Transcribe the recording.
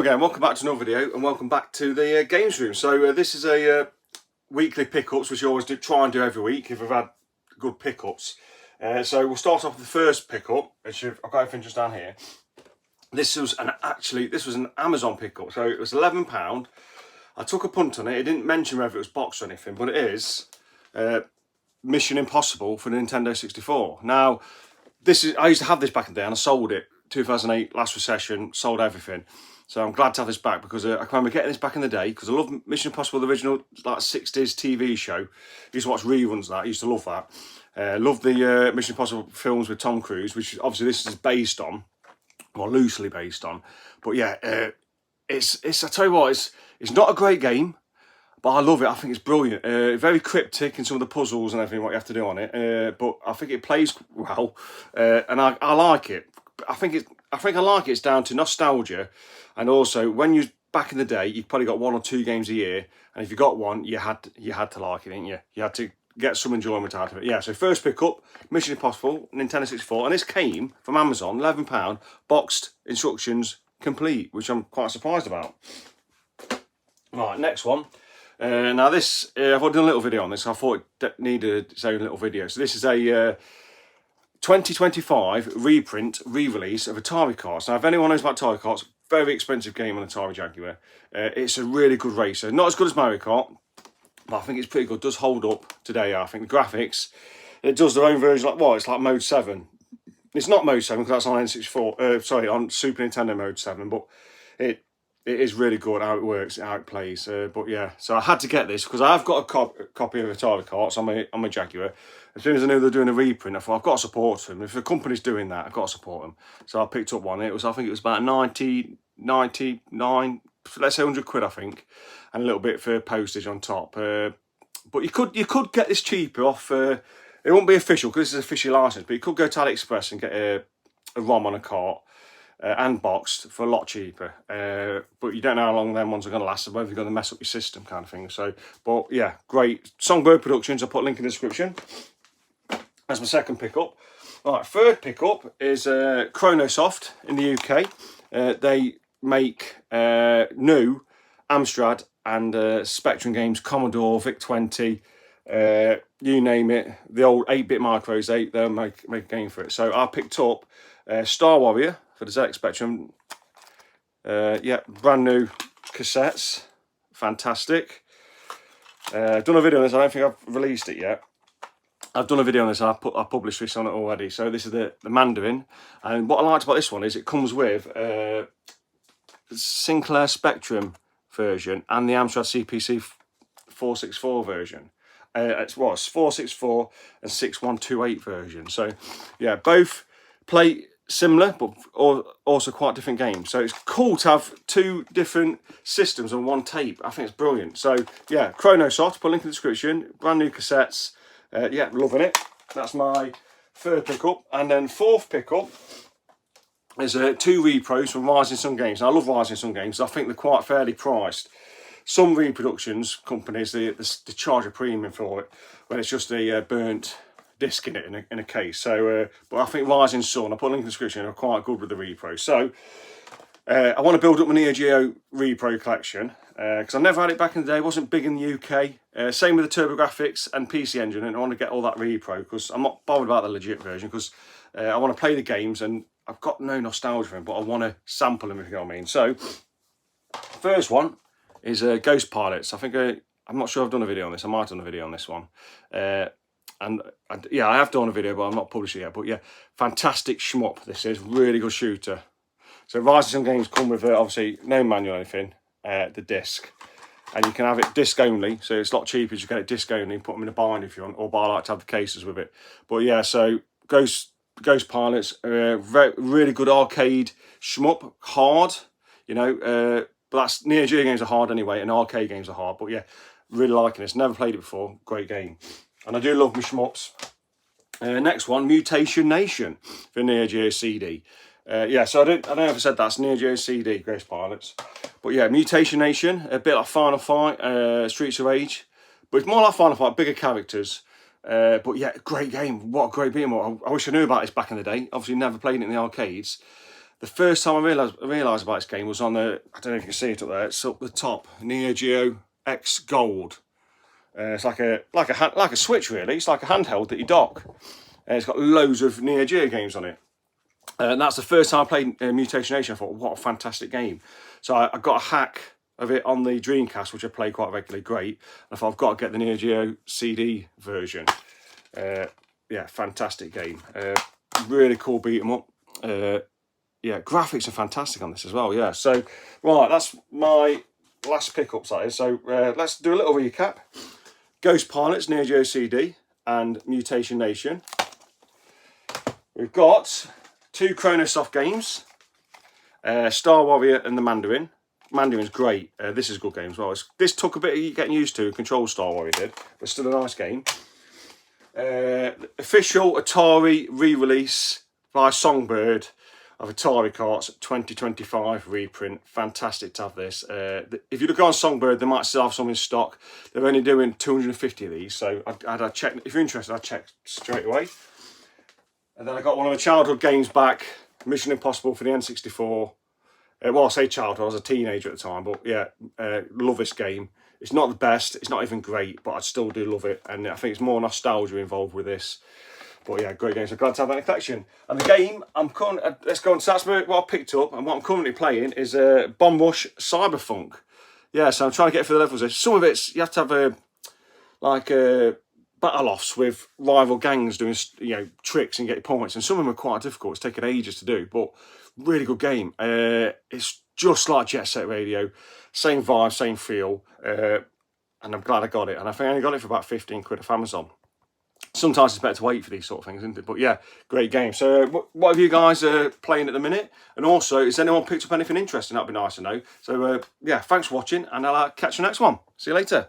Again, welcome back to another video and welcome back to the games room. So this is a weekly pickups, which you always try and do every week if we've had good pickups. So we'll start off with the first pickup, which I've got everything just down here. This was an Amazon pickup, so it was £11. I took a punt on it. It didn't mention whether it was boxed or anything, but it is Mission Impossible for the Nintendo 64. Now, I used to have this back in the day and I sold it. 2008, last recession, sold everything. So I'm glad to have this back because I can remember getting this back in the day because I love Mission Impossible, the original like 60s TV show. I used to watch reruns of that. I used to love that. Love the Mission Impossible films with Tom Cruise, which obviously this is based on, or loosely based on. But yeah, I tell you what, it's not a great game, but I love it. I think it's brilliant. Very cryptic in some of the puzzles and everything what you have to do on it. But I think it plays well, and I like it. I think I like it. It's down to nostalgia, and also when you back in the day, you probably got 1 or 2 games a year, and if you got one, you had to like it, didn't you? You had to get some enjoyment out of it. Yeah. So first pickup, Mission Impossible, Nintendo 64, and this came from Amazon, £11, boxed, instructions complete, which I'm quite surprised about. Right, next one. Now this, I've already done a little video on this. So I thought it needed its own little video. So this is a 2025 reprint, re-release of Atari Carts. Now, if anyone knows about Atari Carts, very expensive game on Atari Jaguar. It's a really good racer. Not as good as Mario Kart, but I think it's pretty good. It does hold up today, I think. The graphics, it does their own version. It's like Mode 7. It's not Mode 7 because that's on N64. On Super Nintendo Mode 7, but it is really good how it works, how it plays. But yeah, so I had to get this because I've got a copy of Atari Carts on my Jaguar. As soon as I knew they were doing a reprint, I thought I've got to support them. If a company's doing that, I've got to support them. So I picked up one. I think it was about 99, let's say 100 quid, I think, and a little bit for postage on top. But you could get this cheaper off. It won't be official because this is officially licensed, but you could go to AliExpress and get a ROM on a cart. And boxed for a lot cheaper, but you don't know how long them ones are going to last, or whether you're going to mess up your system, kind of thing. So, but yeah, great. Songbird Productions. I'll put a link in the description. That's my second pickup. All right, third pickup is Chronosoft in the UK. They make new Amstrad and Spectrum games, Commodore, VIC-20, you name it. The old 8-bit micros, they'll make a game for it. So I picked up Star Warrior for the ZX Spectrum. Yeah, brand new cassettes. Fantastic. I've done a video on this. I don't think I've released it yet. I've done a video on this. I published this on it already. So this is the Mandarin. And what I liked about this one is it comes with Sinclair Spectrum version and the Amstrad CPC 464 version. It's 464 and 6128 version. So yeah, both play similar, but also quite different games. So it's cool to have 2 different systems on one tape. I think it's brilliant. So yeah, Chronosoft, put a link in the description. Brand new cassettes. Yeah, loving it. That's my third pickup. And then fourth pickup is 2 repros from Rising Sun Games. And I love Rising Sun Games. I think they're quite fairly priced. Some reproductions companies, they charge a premium for it when it's just a burnt disc in it in a case. So, but I think Rising Sun, I'll put a link in the description, are quite good with the repro. So, I want to build up my Neo Geo repro collection because I never had it back in the day. It wasn't big in the UK. Same with the TurboGrafx and PC Engine, and I want to get all that repro because I'm not bothered about the legit version because I want to play the games and I've got no nostalgia for them, but I want to sample them, if you know what I mean. So, first one is Ghost Pilots. I think I'm not sure I've done a video on this. I might have done a video on this one. And yeah, I have done a video, but I'm not published it yet. But yeah, fantastic shmup. This is really good shooter. So Rising Sun Games come with obviously no manual or anything. The disc, and you can have it disc only. So it's a lot cheaper to get it disc only and put them in a bind if you want. Or I like to have the cases with it. But yeah, so Ghost Pilots, really good arcade shmup, hard. You know, but that's Neo Geo games are hard anyway, and arcade games are hard. But yeah, really liking this. Never played it before. Great game. And I do love my shmups. Next one, Mutation Nation for Neo Geo CD. Yeah, so I don't know if I said that's Neo Geo CD, Ghost Pilots. But yeah, Mutation Nation, a bit like Final Fight, Streets of Rage. But it's more like Final Fight, bigger characters. But yeah, great game. What a great beat 'em up. I wish I knew about this back in the day. Obviously never played it in the arcades. the first time I realised about this game was on the, I don't know if you can see it up there, it's up the top, Neo Geo X Gold. It's like a Switch really. It's like a handheld that you dock. It's got loads of Neo Geo games on it. And that's the first time I played Mutation Nation. I thought, what a fantastic game. So I got a hack of it on the Dreamcast, which I play quite regularly, great. And I thought, I've got to get the Neo Geo CD version. Yeah, fantastic game. Really cool beat 'em up. Yeah, graphics are fantastic on this as well, yeah. So, right, that's my last pickups, that is. So, let's do a little recap. Ghost Pilots, Neo Geo CD, and Mutation Nation. We've got 2 Chronosoft games, Star Warrior and the Mandarin. Mandarin's great. This is a good game as well. This took a bit of getting used to, Control Star Warrior did, but still a nice game. Official Atari re-release by Songbird of Atari Carts 2025 reprint. Fantastic to have this. If you look on Songbird, they might still have some in stock. They're only doing 250 of these, so I'd check. If you're interested, I'd check straight away. And then I got one of the childhood games back, Mission Impossible for the N64. Well, I say childhood, I was a teenager at the time, but yeah, love this game. It's not the best, it's not even great, but I still do love it, and I think it's more nostalgia involved with this. But yeah, great game, so glad to have that in the collection. And the game, let's go on to that's what I picked up, and what I'm currently playing is Bomb Rush Cyberfunk. Yeah, so I'm trying to get through the levels. Some of it's, you have to have battle-offs with rival gangs doing, you know, tricks and get points, and some of them are quite difficult. It's taken ages to do, but really good game. It's just like Jet Set Radio, same vibe, same feel, and I'm glad I got it. And I think I only got it for about 15 quid off Amazon. Sometimes it's better to wait for these sort of things, isn't it? But yeah, great game. So what have you guys playing at the minute? And also, has anyone picked up anything interesting? That'd be nice to know. So yeah, thanks for watching, and I'll catch you next one. See you later.